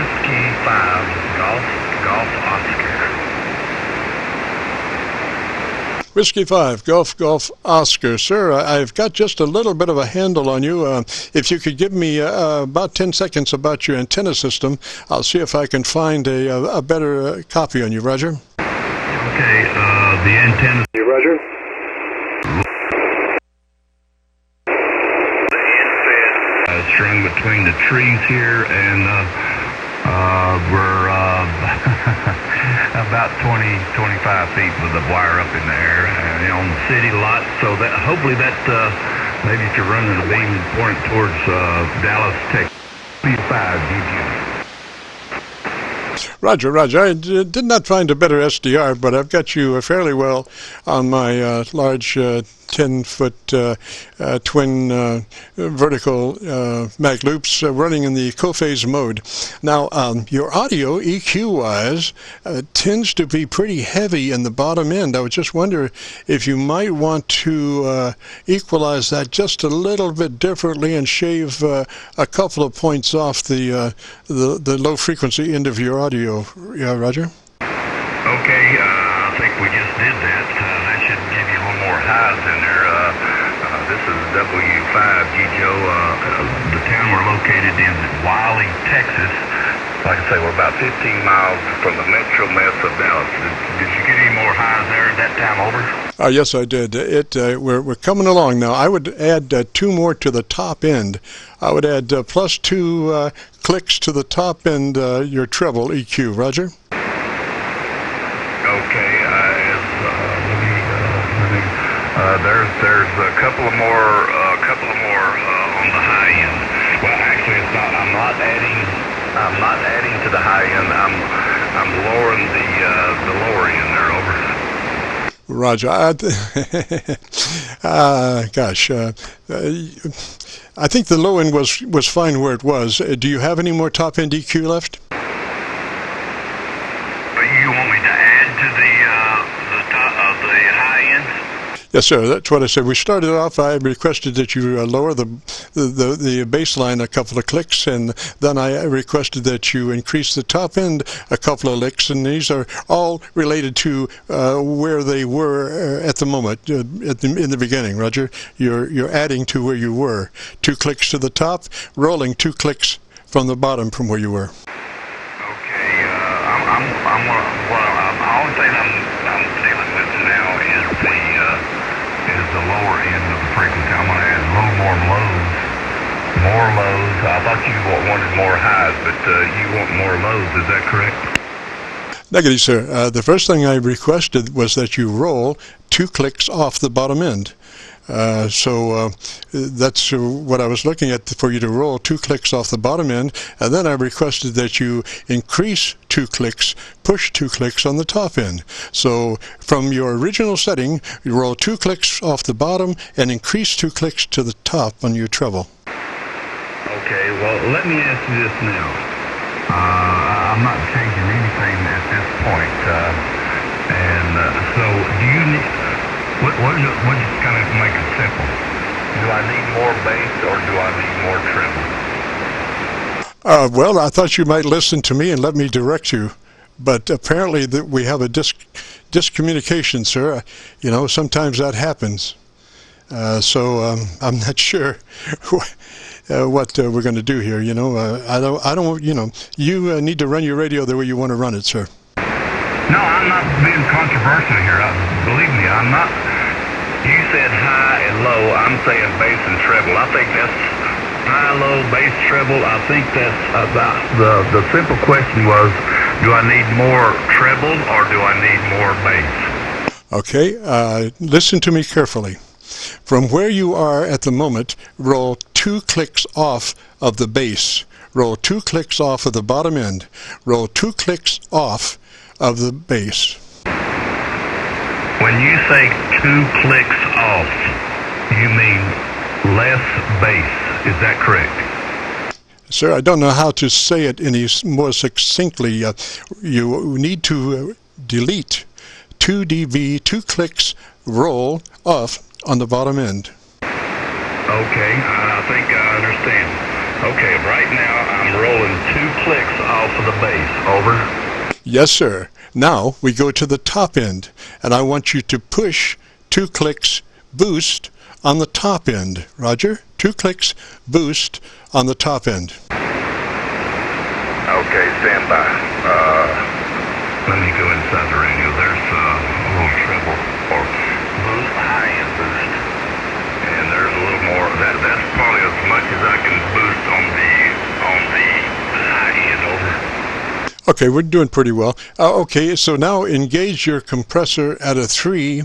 Whiskey 5, Golf Oscar. Whiskey 5, Golf Oscar. Sir, I've got just a little bit of a handle on you. If you could give me about 10 seconds about your antenna system, I'll see if I can find a better copy on you, Roger. Okay, the antenna. Roger. Strung between the trees here, and we're about 20-25 feet with the wire up in the air on the city lot. So that hopefully that maybe if you're running a beam point towards Dallas, Texas, 5GGO. Roger. I did not find a better SDR, but I've got you fairly well on my large 10-foot twin vertical mag loops running in the co-phase mode. Now, your audio, EQ-wise, tends to be pretty heavy in the bottom end. I would just wonder if you might want to equalize that just a little bit differently and shave a couple of points off the low frequency end of your audio. Yeah, Roger? Okay, I think we just did that. That should give you a little more highs in there. This is W5GGO. The town we're located in is Wiley, Texas. Like I say, we're about 15 miles from the metro mess of Dallas. Did you get any more highs there at that time, over? Yes, I did. We're coming along now. I would add 2 more to the top end. I would add plus 2 clicks to the top end, your treble EQ. Roger? Okay, there's a couple of more on the high end. Well, actually, it's not. I'm not adding to the high end. I'm lowering the lower end there. Over. Roger. Gosh, I think the low end was fine where it was. Do you have any more top end EQ left? You want me to add to the high end? Yes, sir. That's what I said. We started off. I requested that you lower the baseline a couple of clicks, and then I requested that you increase the top end a couple of licks. And these are all related to where they were at the moment in the beginning. Roger, you're adding to where you were. 2 clicks to the top, rolling 2 clicks from the bottom from where you were. Okay. The only thing I'm dealing with now is the lower end of the frequency. I'm going to add a little more lows. More lows. I thought you wanted more highs, but you want more lows. Is that correct? Negative, sir. The first thing I requested was that you roll 2 clicks off the bottom end. So that's what I was looking at, for you to roll 2 clicks off the bottom end, and then I requested that you increase 2 clicks, push 2 clicks on the top end. So from your original setting, you roll 2 clicks off the bottom and increase 2 clicks to the top on your treble. Okay, well, let me ask you this now. I'm not changing anything at this point, so do you need... What just kind of make it simple? Do I need more bass or do I need more treble? Well, I thought you might listen to me and let me direct you, but apparently we have a discommunication, sir. You know, sometimes that happens. So I'm not sure what we're going to do here. You know, I don't. You know, you need to run your radio the way you want to run it, sir. No, I'm not being controversial here. Believe me, I'm not. You said high and low. I'm saying bass and treble. I think that's high, low, bass, treble. I think that's about the simple question was, do I need more treble or do I need more bass? Okay, listen to me carefully. From where you are at the moment, roll 2 clicks off of the bass. Roll 2 clicks off of the bottom end. Roll 2 clicks off of the bass. When you say 2 clicks off, you mean less bass. Is that correct? Sir, I don't know how to say it any more succinctly. You need to delete 2 dB, 2 clicks, roll off on the bottom end. Okay, I think I understand. Okay, right now I'm rolling 2 clicks off of the bass. Over. Yes, sir. Now we go to the top end, and I want you to push 2 clicks boost on the top end. Roger? 2 clicks boost on the top end. Okay, stand by. Let me go inside the radio. There's a little treble or boost, high end boost, and there's a little more. That's probably as much as I can boost on the high end. Over. Okay, we're doing pretty well. Okay, so now engage your compressor at a 3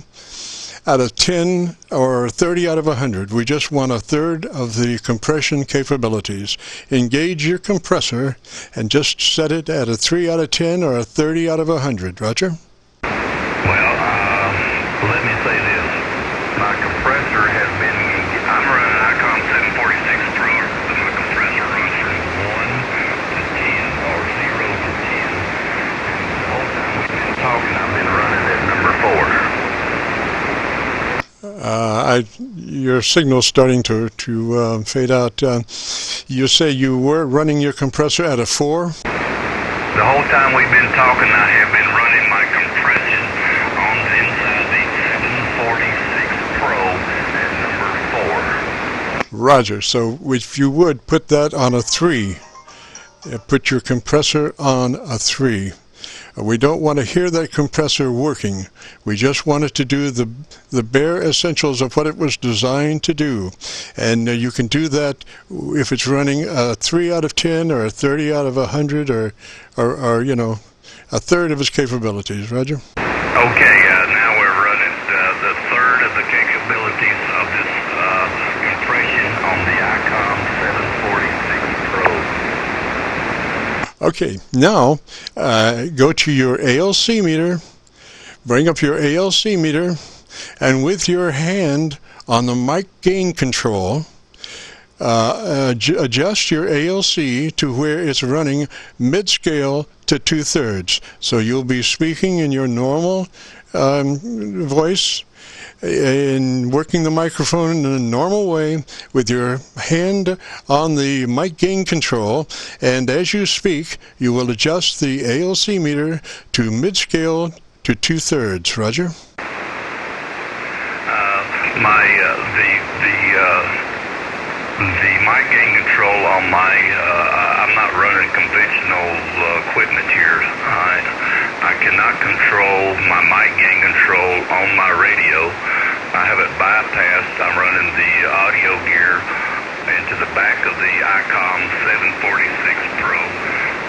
out of 10 or 30 out of 100. We just want a third of the compression capabilities. Engage your compressor and just set it at a 3 out of 10 or a 30 out of 100. Roger? Well, let me say this. My compressor has been, I'm running an ICOM 746 Pro, but my compressor runs from 1 to 10 or 0 to 10. And the whole time we've been talking, I've been running at number 4. Your signal's starting to fade out. You say you were running your compressor at a 4? The whole time we've been talking, I have been running my compression on the inside the 746 Pro at number 4. Roger. So if you would put that on a 3, put your compressor on a 3. We don't want to hear that compressor working. We just want it to do the bare essentials of what it was designed to do. And you can do that if it's running a 3 out of 10 or a 30 out of 100 or you know, a third of its capabilities. Roger? Okay, now we're running the third of the capabilities of this compression on the ICOM 746 Pro. Okay, now go to your ALC meter, bring up your ALC meter, and with your hand on the mic gain control, adjust your ALC to where it's running mid-scale to 2/3. So you'll be speaking in your normal voice and working the microphone in a normal way with your hand on the mic gain control, and as you speak you will adjust the ALC meter to mid-scale to 2/3. Roger? The mic gain control on my I'm not running conventional equipment here. I cannot control my mic gain control on my radio. I have it bypassed. I'm running the audio gear into the back of the ICOM 746 Pro,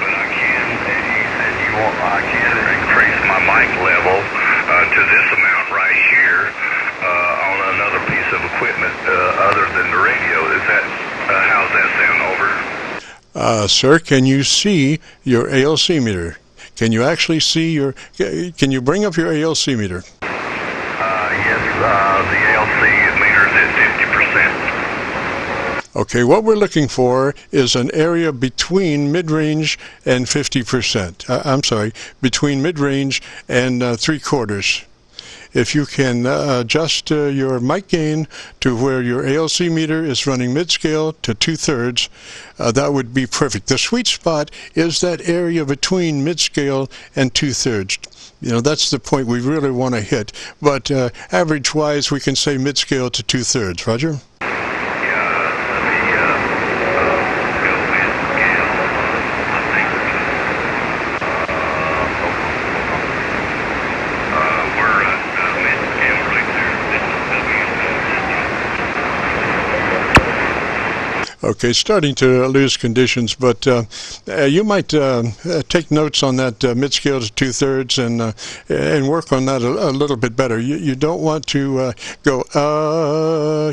but I can, as you said you want, I can increase my mic level to this amount right here on another piece of equipment other than the radio. Is that how's that sound? Over. Sir, can you see your ALC meter? Can you actually see your, can you bring up your ALC meter? Yes, the ALC meter is at 50%. Okay, what we're looking for is an area between mid-range and 50%. I'm sorry, between mid-range and 3/4. If you can adjust your mic gain to where your ALC meter is running mid-scale to 2/3, that would be perfect. The sweet spot is that area between mid-scale and 2/3. You know, that's the point we really want to hit. But average-wise, we can say mid-scale to 2/3. Roger? Okay, starting to lose conditions, but you might take notes on that mid-scale to 2/3 and work on that a little bit better. You don't want to go,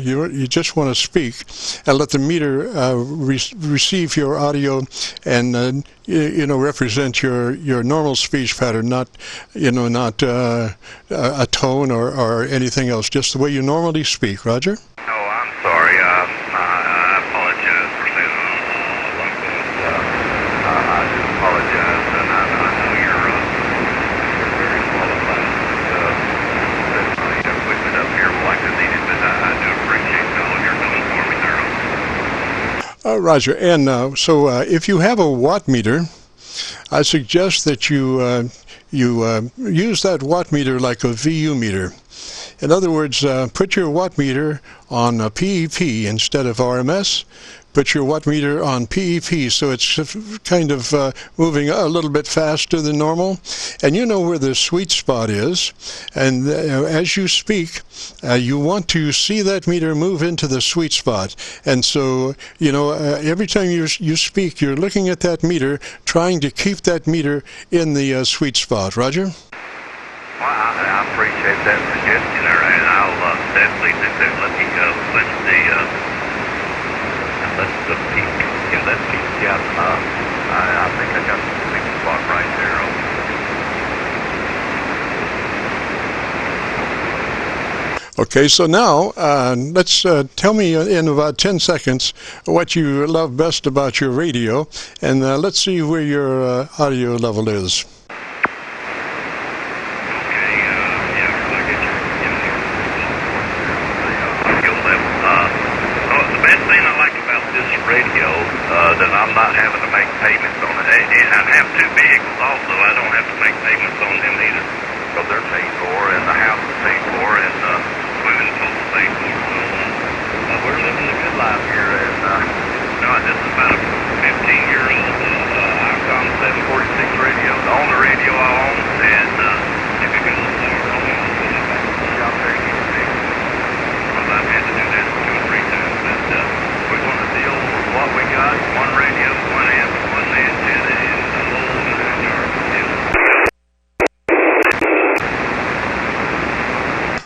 you just want to speak and let the meter receive your audio and you know, represent your normal speech pattern, not not a tone or anything else, just the way you normally speak. Roger? Oh, I'm sorry. I apologize for saying like that. I do apologize, and I know you're very qualified. That the equipment up here will like to need it, but I do appreciate all you're doing for me, sir. Roger. And so if you have a watt meter, I suggest that you use that watt meter like a VU meter. In other words, put your watt meter on a PEP instead of RMS. Put your watt meter on PEP, so it's kind of moving a little bit faster than normal. And you know where the sweet spot is. And as you speak, you want to see that meter move into the sweet spot. And so, you know, every time you speak, you're looking at that meter, trying to keep that meter in the sweet spot. Roger? Well, I appreciate that suggestion there, and I'll definitely do that. Let's peak. Yeah, I think I got the sweet spot right there. Okay, so now let's tell me in about 10 seconds what you love best about your radio, and let's see where your audio level is. That I'm not having to make payments on it. And I have two vehicles also. I don't have to make payments on them either. So they're paid for, and the house is paid for, and swimming pool is paid for. So we're living a good life here. And this is about a 15-year-old Icom 746 radio. The only radio I own. And if you can look forward on me, I'll put it back to the shop there and get it fixed. Because I've had to do that 2 or 3 times. But we're going to deal with what we got, one radio, one amp, one antenna, and the whole 9 yards.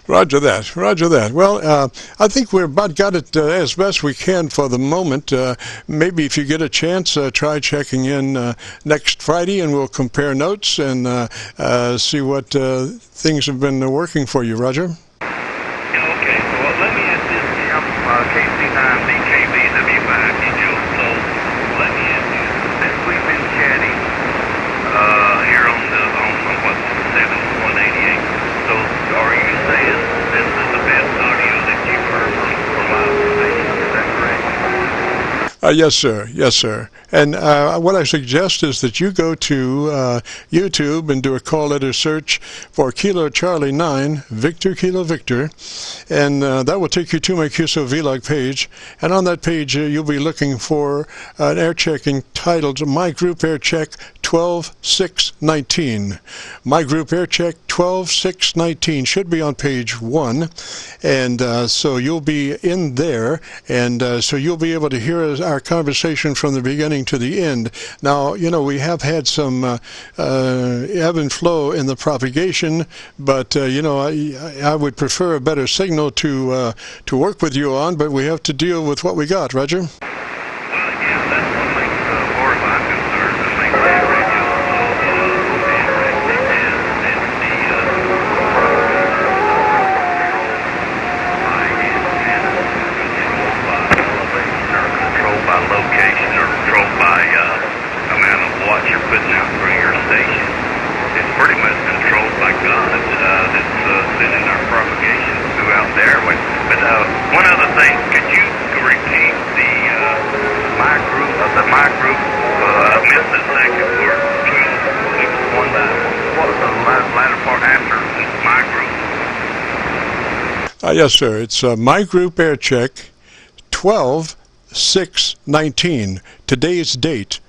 Roger that. Roger that. Well, I think we've about got it as best we can for the moment. Maybe if you get a chance, try checking in next Friday, and we'll compare notes and see what things have been working for you, Roger. Okay, so let me ask this, KC9VKV W5GGO. So let me ask you, since we've been chatting here on 7188, so are you saying this is the best audio that you've heard from my station? Is that correct? Yes, sir. Yes, sir. And what I suggest is that you go to YouTube and do a call letter search for Kilo Charlie 9, Victor Kilo Victor, and that will take you to my Qso-Vlog page. And on that page, you'll be looking for an air check entitled My Group Air Check 12619. My Group Air Check 12619 should be on page 1, and so you'll be in there, and so you'll be able to hear our conversation from the beginning to the end. Now, you know, we have had some ebb and flow in the propagation, but you know, I would prefer a better signal to work with you on, but we have to deal with what we got. Roger? Yes, sir. It's My Group Air Check 12619. Today's date.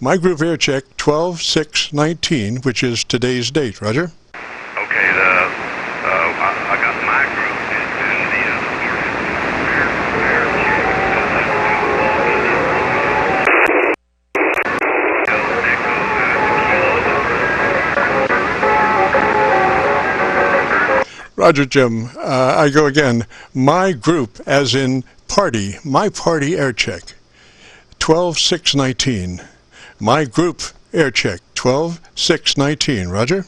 My Group Air Check 12619, which is today's date. Roger? Okay, I got My Group and Roger, Jim. I go again. My Group, as in party. My Party Air Check 12619. My Group Air Check 12619. Roger?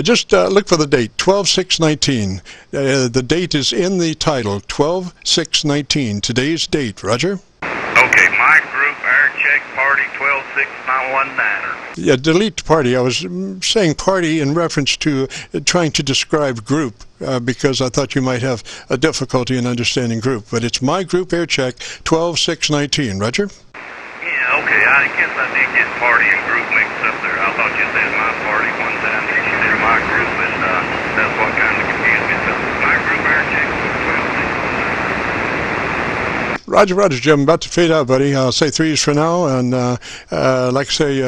Just look for the date, 12619. The date is in the title, 12619. Today's date. Roger? Okay, My Group Air check party 12619er. Yeah, delete party. I was saying party in reference to trying to describe group because I thought you might have a difficulty in understanding group. But it's my group air check 12619. Roger? Yeah, okay. I guess I did get party and group mixed up there. I thought you said my party one time. Then you said my group, and that's what kind of confused me. So my group air check 12619. Roger, Roger, Jim. I'm about to fade out, buddy. I'll say threes for now, and like I say,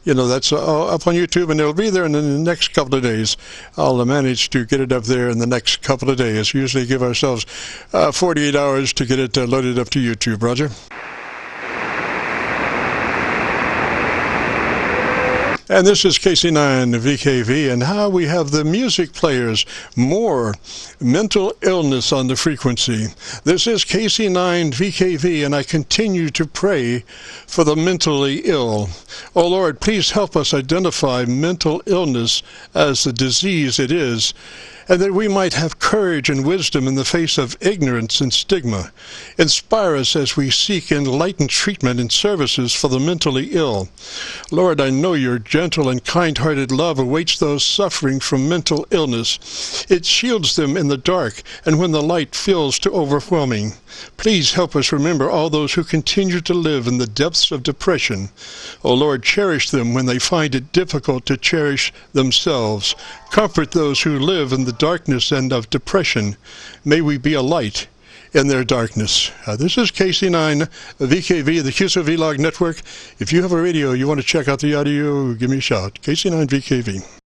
that's up on YouTube, and it'll be there in the next couple of days. I'll manage to get it up there in the next couple of days. Usually give ourselves 48 hours to get it loaded up to YouTube. Roger. And this is KC9VKV, and how we have the music players more mental illness on the frequency. This is KC9VKV, and I continue to pray for the mentally ill. Oh Lord, please help us identify mental illness as the disease it is, and that we might have courage and wisdom in the face of ignorance and stigma. Inspire us as we seek enlightened treatment and services for the mentally ill. Lord, I know your gentle and kind-hearted love awaits those suffering from mental illness. It shields them in the dark and when the light feels too overwhelming. Please help us remember all those who continue to live in the depths of depression. O Lord, cherish them when they find it difficult to cherish themselves. Comfort those who live in the darkness and of depression. May we be a light in their darkness. This is KC9VKV, the Qso-Vlog network. If you have a radio, you want to check out the audio, give me a shout. KC9VKV.